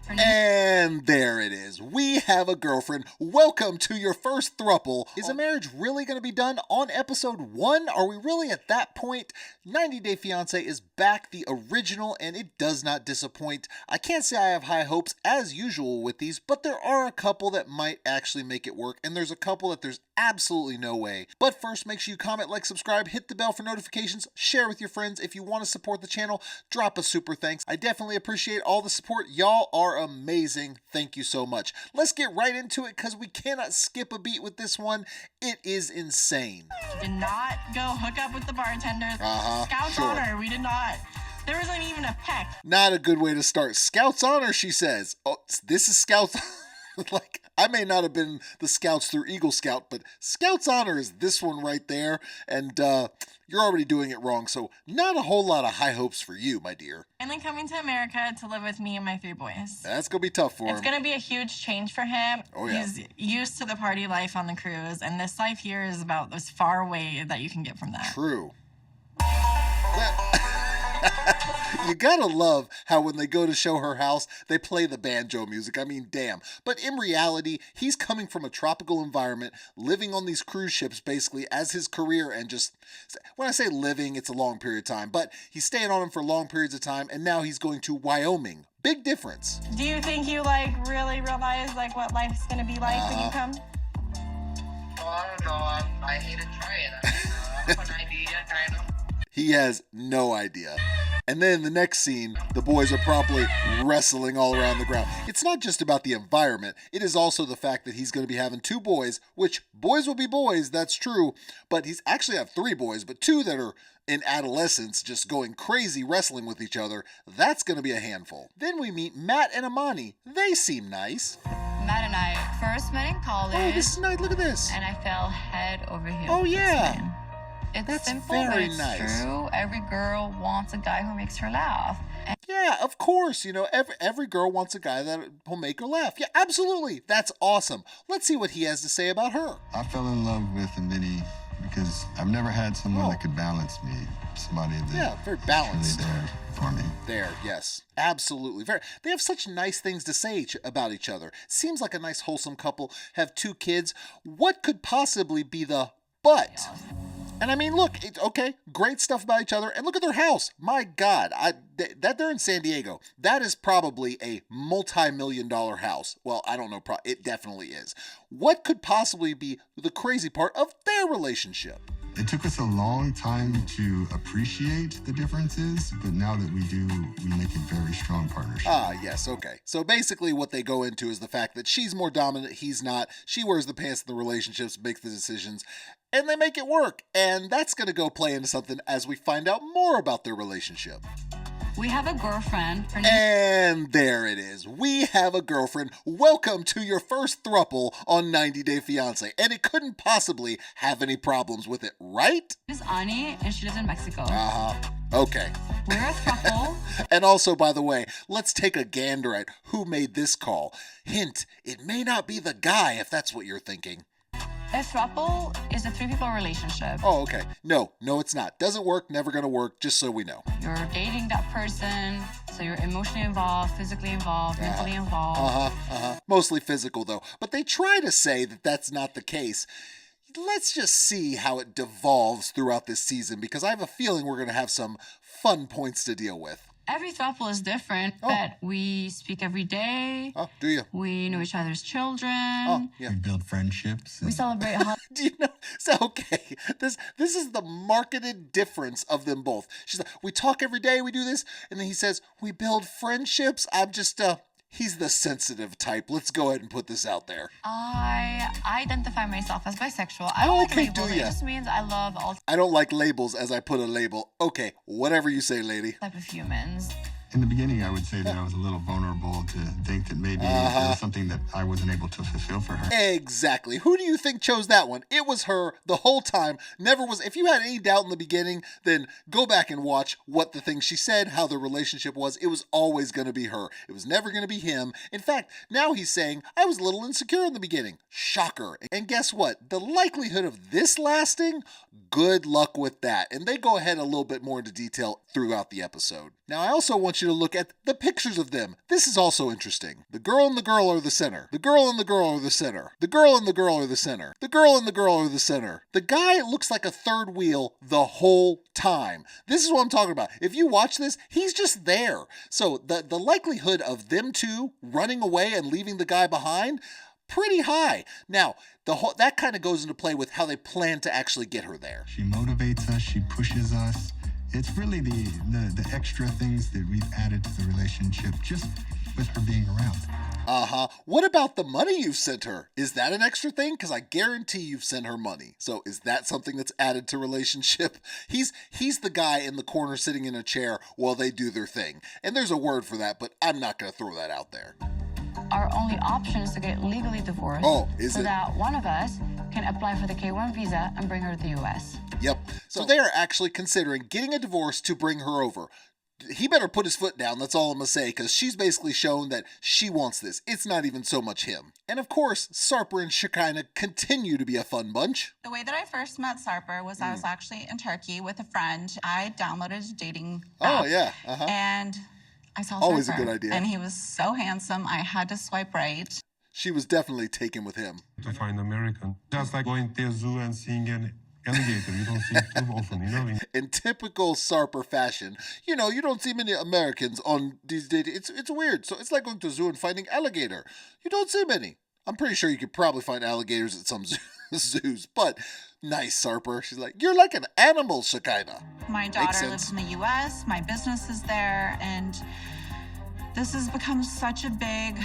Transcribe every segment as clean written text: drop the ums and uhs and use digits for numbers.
And there it is. We have a girlfriend. Welcome to your first throuple. Is a marriage really going to be done on episode 1? Are we really at that point? 90 Day Fiance is back, the original, and it does not disappoint. I can't say I have high hopes as usual with these, but there are a couple that might actually make it work, and there's a couple that there's absolutely no way. But first, make sure you comment, like, subscribe, hit the bell for notifications, share with your friends. If you want to support the channel, drop a super thanks. I definitely appreciate all the support. Y'all are amazing. Thank you so much. Let's get right into it because we cannot skip a beat with this one. It is insane. Did not go hook up with the bartender. Scouts honor. We did not. There wasn't even a peck. Not a good way to start. Scouts honor, she says. Oh, this is Scouts. Like, I may not have been the Scouts through Eagle Scout, but Scouts honor is this one right there. And you're already doing it wrong. So not a whole lot of high hopes for you, my dear. Finally coming to America to live with me and my 3 boys. That's going to be tough for him. It's going to be a huge change for him. Oh, yeah. He's used to the party life on the cruise, and this life here is about as far away that you can get from that. True. You gotta love how when they go to show her house, they play the banjo music. I mean, damn. But in reality, he's coming from a tropical environment, living on these cruise ships basically as his career, and just, when I say living, it's a long period of time, but he's staying on them for long periods of time, and now he's going to Wyoming. Big difference. Do you think you really realize what life's gonna be like when you come? Oh, I don't know. I hate to try it. I have an idea, kind of. He has no idea. And then the next scene, the boys are promptly wrestling all around the ground. It's not just about the environment. It is also the fact that he's going to be having 2 boys, which boys will be boys, that's true. But he's actually have 3 boys, but 2 that are in adolescence just going crazy wrestling with each other. That's going to be a handful. Then we meet Matt and Amani. They seem nice. Matt and I first met in college. Oh, this is nice. Look at this. And I fell head over heels. Oh, yeah. For this man. It's That's simple, very but it's nice. true. Every girl wants a guy who makes her laugh. And yeah, of course. You know, every girl wants a guy that will make her laugh. Yeah, absolutely. That's awesome. Let's see what he has to say about her. I fell in love with Ammani because I've never had someone that could balance me. Somebody that very balanced. Really there for me. There, yes, absolutely. They have such nice things to say about each other. Seems like a nice, wholesome couple. Have 2 kids. What could possibly be the but? And I mean, look, okay, great stuff about each other. And look at their house. My God, that they're in San Diego. That is probably a multi-million-dollar house. Well, I don't know. It definitely is. What could possibly be the crazy part of their relationship? It took us a long time to appreciate the differences, but now that we do, we make a very strong partnership. Ah, yes, okay. So basically what they go into is the fact that she's more dominant, he's not. She wears the pants in the relationships, makes the decisions, and they make it work. And that's going to go play into something as we find out more about their relationship. we have a girlfriend. And there it is. We have a girlfriend. Welcome to your first throuple on 90 Day Fiance. And it couldn't possibly have any problems with it, right? Her name is Ani, and she lives in Mexico. Okay. We're a throuple. And also, by the way, let's take a gander at who made this call. Hint, it may not be the guy if that's what you're thinking. A throuple is a 3-people relationship. Oh, okay. No, it's not. Doesn't work, never gonna work, just so we know. You're dating that person, so you're emotionally involved, physically involved, mentally involved. Mostly physical, though. But they try to say that that's not the case. Let's just see how it devolves throughout this season, because I have a feeling we're gonna have some fun points to deal with. Every throuple is different, but we speak every day. Oh, do you? We know each other's children. Oh, yeah. We build friendships. We celebrate holidays. Do you know? So, okay, this is the marketed difference of them both. She's like, we talk every day, we do this, and then he says, we build friendships. I'm just, he's the sensitive type. Let's go ahead and put this out there. I identify myself as bisexual. I don't like labels. It just means I love all I don't like labels as I put a label. Okay, whatever you say, lady. type of humans. In the beginning, I would say that I was a little vulnerable to think that maybe there was something that I wasn't able to fulfill for her. Exactly. Who do you think chose that one? It was her the whole time. Never was. If you had any doubt in the beginning, then go back and watch what the things she said, how the relationship was. It was always going to be her. It was never going to be him. In fact, now he's saying, I was a little insecure in the beginning. Shocker. And guess what? The likelihood of this lasting, good luck with that. And they go ahead a little bit more into detail throughout the episode. Now, I also want you to look at the pictures of them. This is also interesting. The girl and the girl are the center. The girl and the girl are the center. The girl and the girl are the center. The girl and the girl are the center. The guy looks like a third wheel the whole time. This is what I'm talking about. If you watch this, he's just there. So the likelihood of them two running away and leaving the guy behind, pretty high. Now, that kind of goes into play with how they plan to actually get her there. She motivates us, she pushes us. It's really the extra things that we've added to the relationship just with her being around. What about the money you've sent her? Is that an extra thing? Because I guarantee you've sent her money. So is that something that's added to relationship? He's the guy in the corner sitting in a chair while they do their thing. And there's a word for that, but I'm not going to throw that out there. Our only option is to get legally divorced. Oh, is so it? that one of us can apply for the K-1 visa and bring her to the U.S. Yep. So they are actually considering getting a divorce to bring her over. He better put his foot down, that's all I'm going to say, because she's basically shown that she wants this. It's not even so much him. And of course, Sarper and Shekinah continue to be a fun bunch. The way that I first met Sarper was I was actually in Turkey with a friend. I downloaded a dating app. Oh, yeah. And I saw Always a Sarper, good idea. and he was so handsome, I had to swipe right. She was definitely taken with him. To find American. Just like going to a zoo and seeing an alligator. You don't see it too often, you know? In typical Sarper fashion, you don't see many Americans on these dating. It's weird. So it's like going to a zoo and finding alligator. You don't see many. I'm pretty sure you could probably find alligators at some zoos, but nice, Sarper. She's like, you're like an animal, Shekinah. My daughter lives in the U.S., my business is there, and this has become such a big,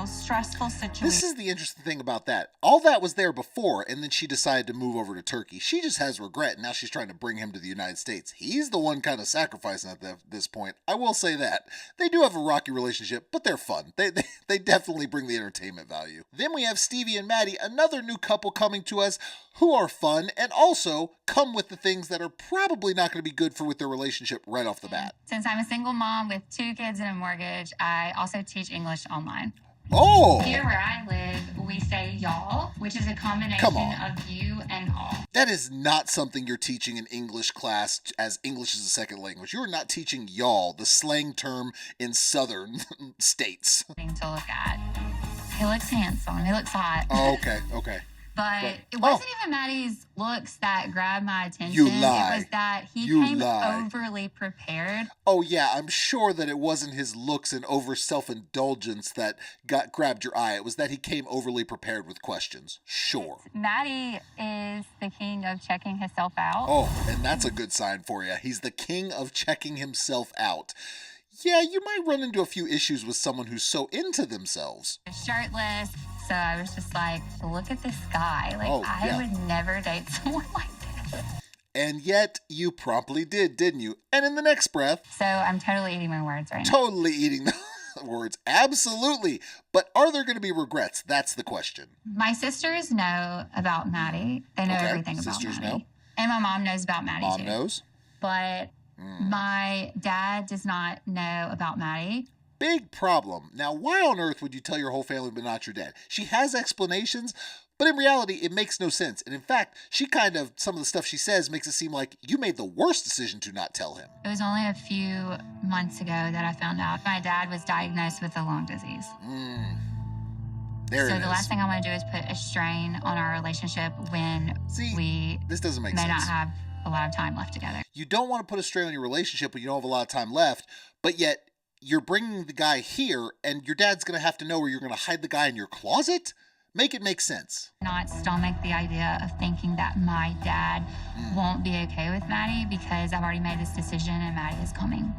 stressful situation. This is the interesting thing about that. All that was there before, and then she decided to move over to Turkey. She just has regret, and now she's trying to bring him to the United States. He's the one kind of sacrificing at this point. I will say that. They do have a rocky relationship, but they're fun. They definitely bring the entertainment value. Then we have Stevie and Maddie, another new couple coming to us, who are fun and also come with the things that are probably not going to be good with their relationship right off the bat. Since I'm a single mom with 2 kids and a mortgage, I also teach English online. Oh! Here where I live, we say y'all, which is a combination of you and all. That is not something you're teaching in English class as English is a second language. You are not teaching y'all, the slang term in southern states. Thing to look at. He looks handsome. He looks hot. Oh, okay. But it wasn't even Maddie's looks that grabbed my attention. You lie. It was that he came overly prepared. Oh, yeah, I'm sure that it wasn't his looks and over self-indulgence that grabbed your eye. It was that he came overly prepared with questions. Sure. Maddie is the king of checking himself out. Oh, and that's a good sign for you. He's the king of checking himself out. Yeah, you might run into a few issues with someone who's so into themselves. Shirtless. So I was just like, look at this guy. I would never date someone like this. And yet, you promptly did, didn't you? And in the next breath... So I'm totally eating my words right now. Totally eating the words. Absolutely. But are there going to be regrets? That's the question. My sisters know about Maddie. They know everything about Sisters Maddie. know. And my mom knows about Maddie, Mom too. knows. But my dad does not know about Maddie. Big problem. Now, why on earth would you tell your whole family but not your dad? She has explanations, but in reality, it makes no sense. And in fact, some of the stuff she says makes it seem like you made the worst decision to not tell him. It was only a few months ago that I found out my dad was diagnosed with a lung disease. There it is. So the last thing I want to do is put a strain on our relationship when this doesn't make may sense. not have a lot of time left together. You don't want to put a strain on your relationship when you don't have a lot of time left, but yet you're bringing the guy here and your dad's going to have to know where you're going to hide the guy in your closet? Make it make sense. Not stomach the idea of thinking that my dad won't be okay with Maddie because I've already made this decision and Maddie is coming.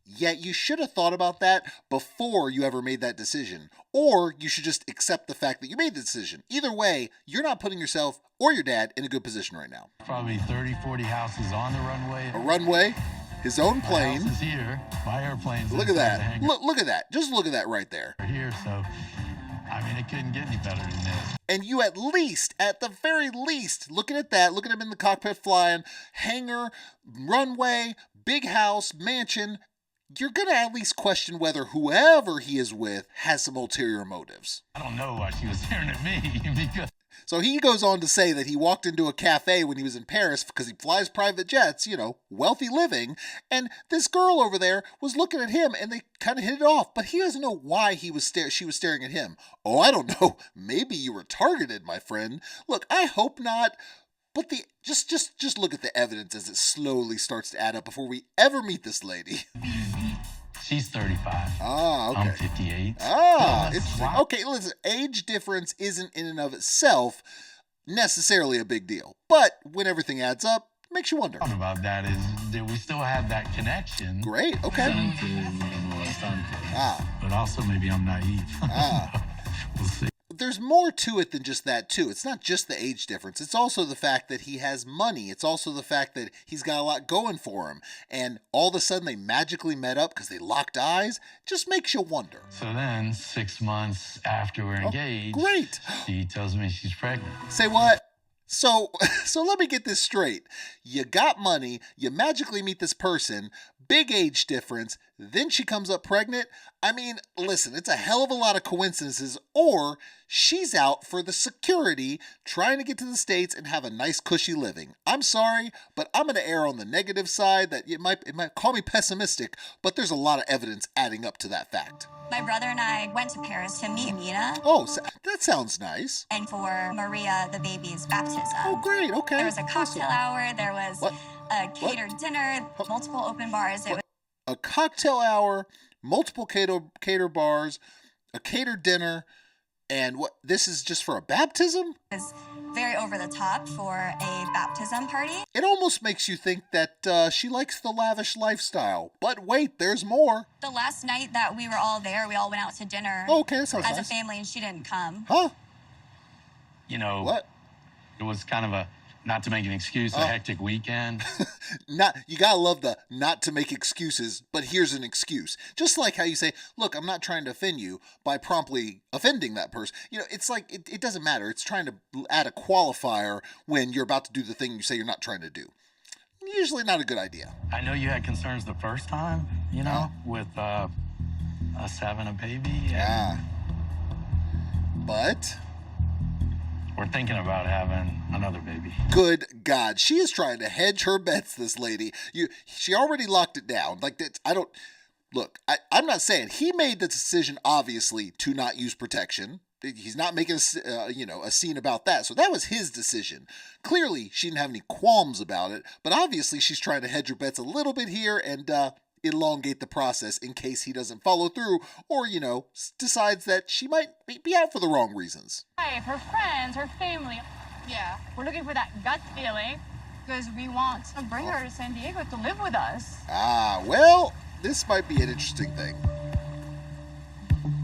Yet you should have thought about that before you ever made that decision. Or you should just accept the fact that you made the decision. Either way, you're not putting yourself or your dad in a good position right now. Probably 30, 40 houses on the runway. A runway, his own plane. My house is here. My airplane's Look at that. Look at that. Just look at that right there. Here, so, it couldn't get any better than this. And you at the very least, looking at that, looking at him in the cockpit flying, hangar, runway, big house, mansion, you're going to at least question whether whoever he is with has some ulterior motives. I don't know why she was staring at me because So he goes on to say that he walked into a cafe when he was in Paris because he flies private jets, wealthy living, and this girl over there was looking at him and they kind of hit it off, but he doesn't know why she was staring at him. Oh, I don't know. Maybe you were targeted, my friend. Look, I hope not. But just look at the evidence as it slowly starts to add up before we ever meet this lady. she's 35. Ah, okay. I'm 58. Ah, So interesting. wow. Okay, listen, age difference isn't in and of itself necessarily a big deal. But when everything adds up, it makes you wonder. What about that is that we still have that connection. Great, okay. Ah. But also maybe I'm naive. Ah. We'll see. There's more to it than just that, too. It's not just the age difference. It's also the fact that he has money. It's also the fact that he's got a lot going for him. And all of a sudden they magically met up because they locked eyes. Just makes you wonder. So then 6 months after we're engaged, great. She tells me she's pregnant. Say what? So let me get this straight. You got money, you magically meet this person, big age difference, then she comes up pregnant. I mean, listen, it's a hell of a lot of coincidences, or she's out for the security, trying to get to the States and have a nice cushy living. I'm sorry, but I'm going to err on the negative side that it might call me pessimistic, but there's a lot of evidence adding up to that fact. My brother and I went to Paris to meet Amina. Oh, that sounds nice. And for Maria, the baby's baptism. Oh, great, okay. There was a cocktail hour, there was What? a catered dinner, multiple open bars. It was A cocktail hour, multiple cater bars, a catered dinner, and what? This is just for a baptism? very over the top for a baptism party. It almost makes you think that she likes the lavish lifestyle. But wait, there's more. The last night that we were all there, we all went out to dinner Oh, okay, that sounds as nice. a family, and she didn't come. Huh? You know, What? it was kind of a, not to make an excuse, a hectic weekend. You gotta love the not to make excuses, but here's an excuse. Just like how you say, look, I'm not trying to offend you by promptly offending that person. You know, it's like, it doesn't matter. It's trying to add a qualifier when you're about to do the thing you say you're not trying to do. Usually not a good idea. I know you had concerns the first time, you know, with us having a baby. Yeah. But We're thinking about having another baby. good God, she is trying to hedge her bets, this lady. She already locked it down. Like, that, I'm not saying he made the decision, obviously, to not use protection. He's not making a scene about that. So that was his decision. Clearly, she didn't have any qualms about it, but obviously she's trying to hedge her bets a little bit here and elongate the process in case he doesn't follow through or, decides that she might be out for the wrong reasons. Her friends, her family. Yeah. We're looking for that gut feeling because we want to bring her to San Diego to live with us. Ah, well, this might be an interesting thing.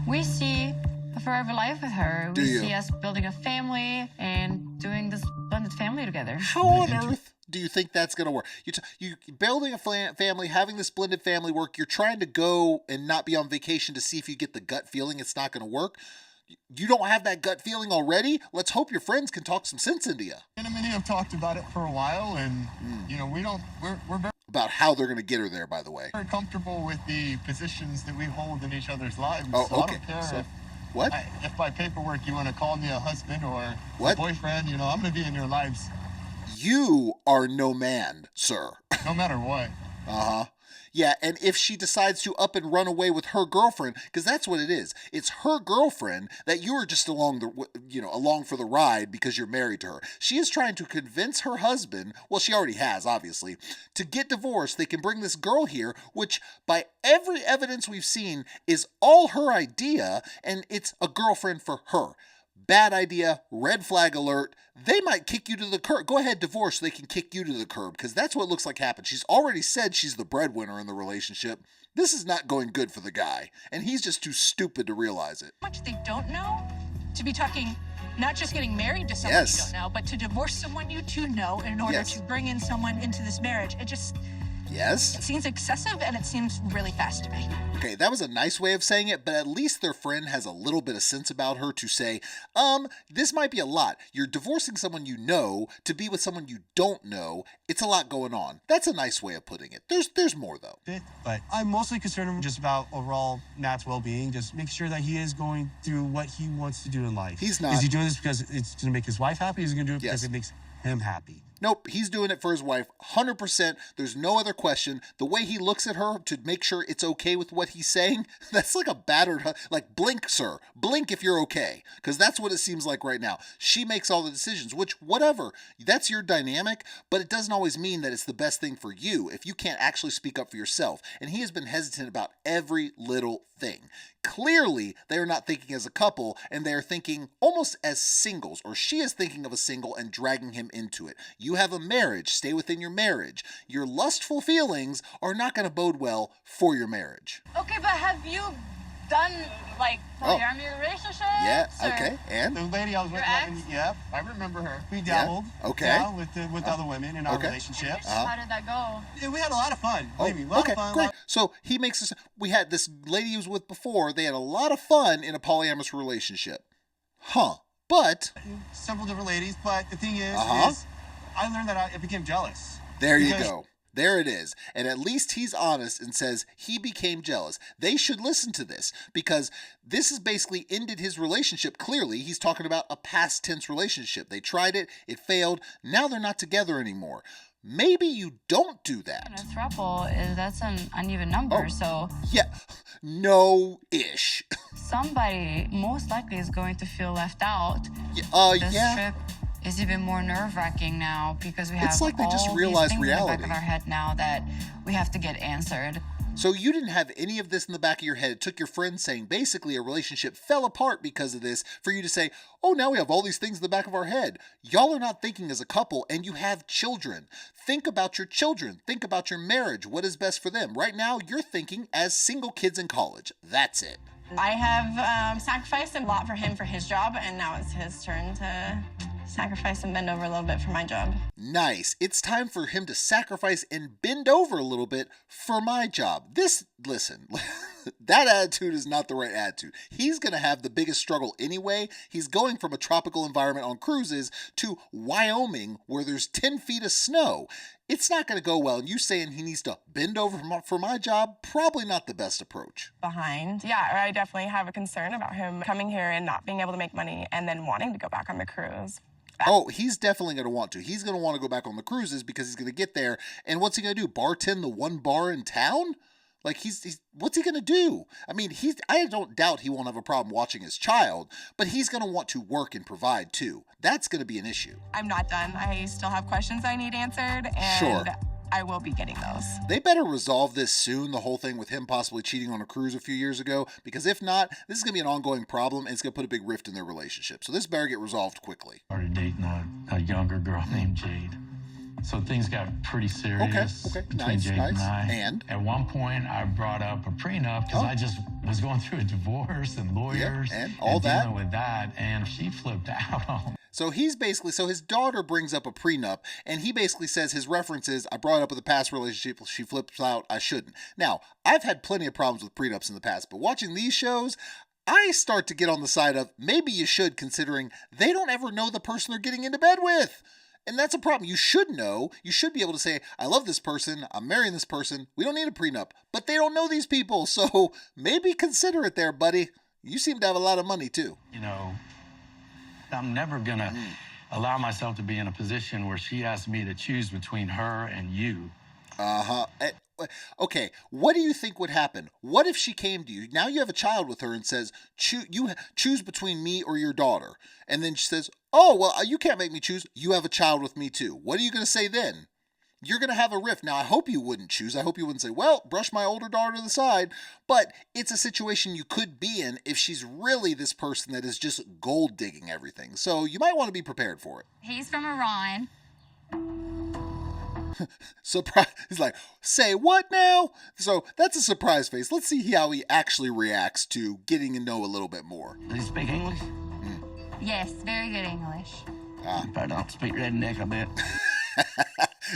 We see a forever life with her. Do We you? see us building a family and doing this blended family together. How on earth do you think that's going to work? You building a family, having this blended family work, you're trying to go and not be on vacation to see if you get the gut feeling it's not going to work. You don't have that gut feeling already? Let's hope your friends can talk some sense into you. And Ammani have talked about it for a while, and we're About how they're going to get her there, by the way. very comfortable with the positions that we hold in each other's lives. Oh, so okay. I don't care So, what? if by paperwork you want to call me a husband or What? a boyfriend. I'm going to be in your lives You are no man, sir. no matter what. Uh-huh. Yeah, and if she decides to up and run away with her girlfriend, because that's what it is. It's her girlfriend that you are just along for the ride because you're married to her. She is trying to convince her husband, well, she already has, obviously, to get divorced. They can bring this girl here, which by every evidence we've seen is all her idea, and it's a girlfriend for her. Bad idea, red flag alert. They might kick you to the curb. Go ahead, divorce, so they can kick you to the curb, because that's what it looks like happened. She's already said she's the breadwinner in the relationship. This is not going good for the guy, and he's just too stupid to realize it. Much they don't know, to be talking not just getting married to someone Yes. you don't know, but to divorce someone you do know in order Yes. to bring in someone into this marriage. Yes? It seems excessive and it seems really fast to me. Okay, that was a nice way of saying it, but at least their friend has a little bit of sense about her to say, this might be a lot. You're divorcing someone you know to be with someone you don't know. It's a lot going on. That's a nice way of putting it. There's more, though. But I'm mostly concerned just about overall Matt's well-being, just make sure that he is going through what he wants to do in life. He's not. Is he doing this because it's going to make his wife happy? Or is he going to do it because it makes him happy? Nope, he's doing it for his wife, 100%. There's no other question. The way he looks at her to make sure it's okay with what he's saying, that's like a battered, like, blink, sir. Blink if you're okay, because that's what it seems like right now. She makes all the decisions, which, whatever, that's your dynamic, but it doesn't always mean that it's the best thing for you if you can't actually speak up for yourself. And he has been hesitant about every little thing. Clearly, they are not thinking as a couple, and they are thinking almost as singles, or she is thinking of a single and dragging him into it. You have a marriage. Stay within your marriage. Your lustful feelings are not going to bode well for your marriage. Okay, but have you done, like, polyamorous relationships? Yeah, okay, and? The lady I was with, yep, I remember her. We dabbled with other women in our relationships. How did that go? Yeah, we had a lot of fun. Believe me, a lot of fun. Great. So he makes this, we had this lady he was with before, they had a lot of fun in a polyamorous relationship. But several different ladies, but the thing is I learned that I became jealous. There you go. There it is. And at least he's honest and says he became jealous. They should listen to this because this has basically ended his relationship. Clearly, he's talking about a past tense relationship. They tried it. It failed. Now they're not together anymore. Maybe you don't do that. And a throuple, that's an uneven number, so... Yeah, no-ish. Somebody most likely is going to feel left out. This trip is even more nerve-wracking now because we have it's like they just all realized these things reality in the back of our head now that we have to get answered. So you didn't have any of this in the back of your head. It took your friend saying basically a relationship fell apart because of this for you to say, oh, now we have all these things in the back of our head. Y'all are not thinking as a couple and you have children. Think about your children. Think about your marriage. What is best for them? Right now, you're thinking as single kids in college. That's it. I have sacrificed a lot for him for his job, and now it's his turn to sacrifice and bend over a little bit for my job. Nice. It's time for him to sacrifice and bend over a little bit for my job. Listen, that attitude is not the right attitude. He's going to have the biggest struggle anyway. He's going from a tropical environment on cruises to Wyoming where there's 10 feet of snow. It's not going to go well. And you saying he needs to bend over for my job, probably not the best approach. Yeah, I definitely have a concern about him coming here and not being able to make money and then wanting to go back on the cruise. Oh, he's definitely going to want to. He's going to want to go back on the cruises because he's going to get there. And what's he going to do? Bartend the one bar in town? Like, he's what's he going to do? I mean, I don't doubt he won't have a problem watching his child, but he's going to want to work and provide too. That's going to be an issue. I'm not done. I still have questions I need answered, and I will be getting those. They better resolve this soon, the whole thing with him possibly cheating on a cruise a few years ago, because if not, this is going to be an ongoing problem, and it's going to put a big rift in their relationship. So this better get resolved quickly. Started dating a younger girl named Jade. So things got pretty serious between Jade and I. And? At one point, I brought up a prenup because I just was going through a divorce and lawyers and all that. Dealing with that, and she flipped out on me. So his daughter brings up a prenup, and he basically says his reference is, I brought it up with a past relationship, she flips out, I shouldn't. Now, I've had plenty of problems with prenups in the past, but watching these shows, I start to get on the side of maybe you should, considering they don't ever know the person they're getting into bed with. And that's a problem. You should know. You should be able to say, I love this person. I'm marrying this person. We don't need a prenup. But they don't know these people. So maybe consider it there, buddy. You seem to have a lot of money, too. You know, I'm never going to allow myself to be in a position where she asks me to choose between her and you. Okay, what do you think would happen? What if she came to you, now you have a child with her and says, choose between me or your daughter. And then she says, oh, well, you can't make me choose. You have a child with me too. What are you going to say then? You're going to have a rift. Now, I hope you wouldn't choose. I hope you wouldn't say, well, brush my older daughter to the side. But it's a situation you could be in if she's really this person that is just gold digging everything. So you might want to be prepared for it. He's from Iran. Surprise. He's like, say what now? So that's a surprise face. Let's see how he actually reacts to getting to know a little bit more. Does he speak English? Yes, very good English. You probably don't speak redneck, I bet.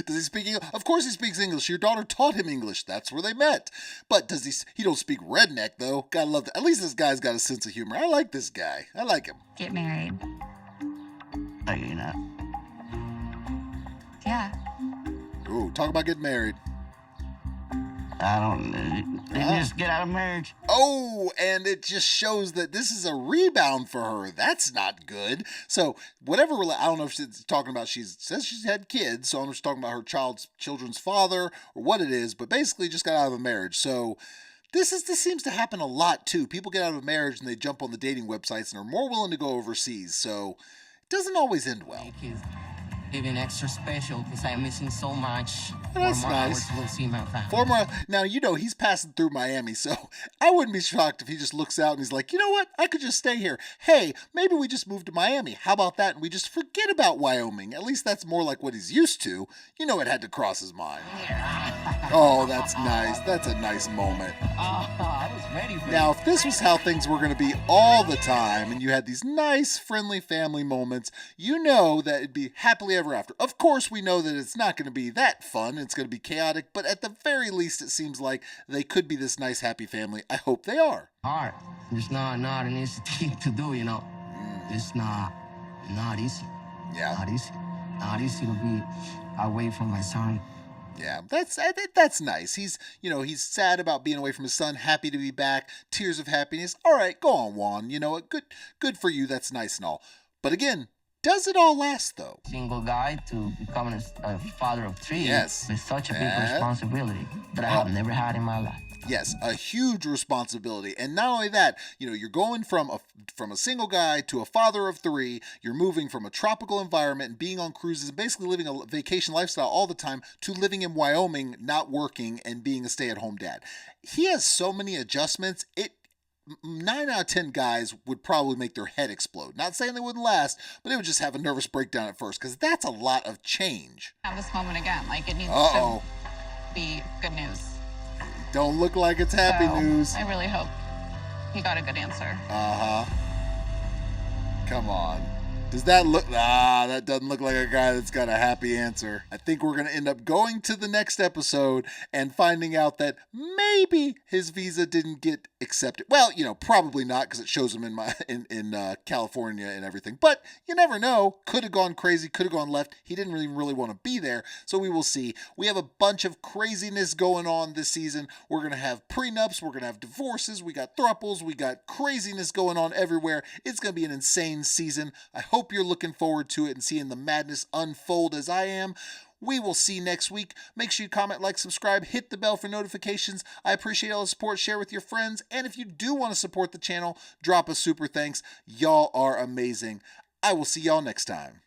Does he speak English? Of course he speaks English. Your daughter taught him English. That's where they met. But he don't speak redneck, though. Gotta love that. At least this guy's got a sense of humor. I like this guy. I like him. Get married. Shekinah. Yeah. Ooh, talk about getting married. I don't just get out of marriage. Oh, and it just shows that this is a rebound for her. That's not good. So whatever, I don't know if she's talking about, she says she's had kids, so I'm just talking about her children's father or what it is, but basically just got out of a marriage. So this seems to happen a lot too. People get out of a marriage and they jump on the dating websites and are more willing to go overseas. So it doesn't always end well. Even extra special because I'm missing so much. That's nice. Hours to see my family. 4 more. Now, he's passing through Miami, so I wouldn't be shocked if he just looks out and he's like, you know what? I could just stay here. Hey, maybe we just move to Miami. How about that? And we just forget about Wyoming. At least that's more like what he's used to. It had to cross his mind. Oh, that's nice. That's a nice moment. I was ready for Now, if this was how things were going to be all the time and you had these nice, friendly family moments, that it'd be happily ever after. Of course, we know that it's not going to be that fun. It's going to be chaotic, but at the very least, it seems like they could be this nice, happy family. I hope they are. Hard. It's not an easy thing to do, It's not easy. Yeah. Not easy to be away from my son. Yeah, that's nice. He's sad about being away from his son, happy to be back, tears of happiness. All right, go on, Juan. Good for you. That's nice and all. But again, does it all last, though? Single guy to becoming a father of 3 yes. is such a big responsibility that I have never had in my life. Yes, a huge responsibility. And not only that, you're going from a single guy to a father of 3. You're moving from a tropical environment and being on cruises and basically living a vacation lifestyle all the time to living in Wyoming, not working and being a stay-at-home dad. He has so many adjustments. 9 out of 10 guys would probably make their head explode. Not saying they wouldn't last, but they would just have a nervous breakdown at first because that's a lot of change. Have this moment again. It needs to be good news. Don't look like it's happy news. I really hope he got a good answer. Come on. Does that look... that doesn't look like a guy that's got a happy answer. I think we're going to end up going to the next episode and finding out that maybe his visa didn't get accepted. Well, probably not because it shows him in California and everything. But you never know. Could have gone crazy, could have gone left. He didn't really want to be there. So we will see. We have a bunch of craziness going on this season. We're going to have prenups. We're going to have divorces. We got thruples. We got craziness going on everywhere. It's going to be an insane season. I hope you're looking forward to it and seeing the madness unfold as I am. We will see next week. Make sure you comment, like, subscribe, hit the bell for notifications. I appreciate all the support. Share with your friends. And if you do want to support the channel, drop a super thanks. Y'all are amazing. I will see y'all next time.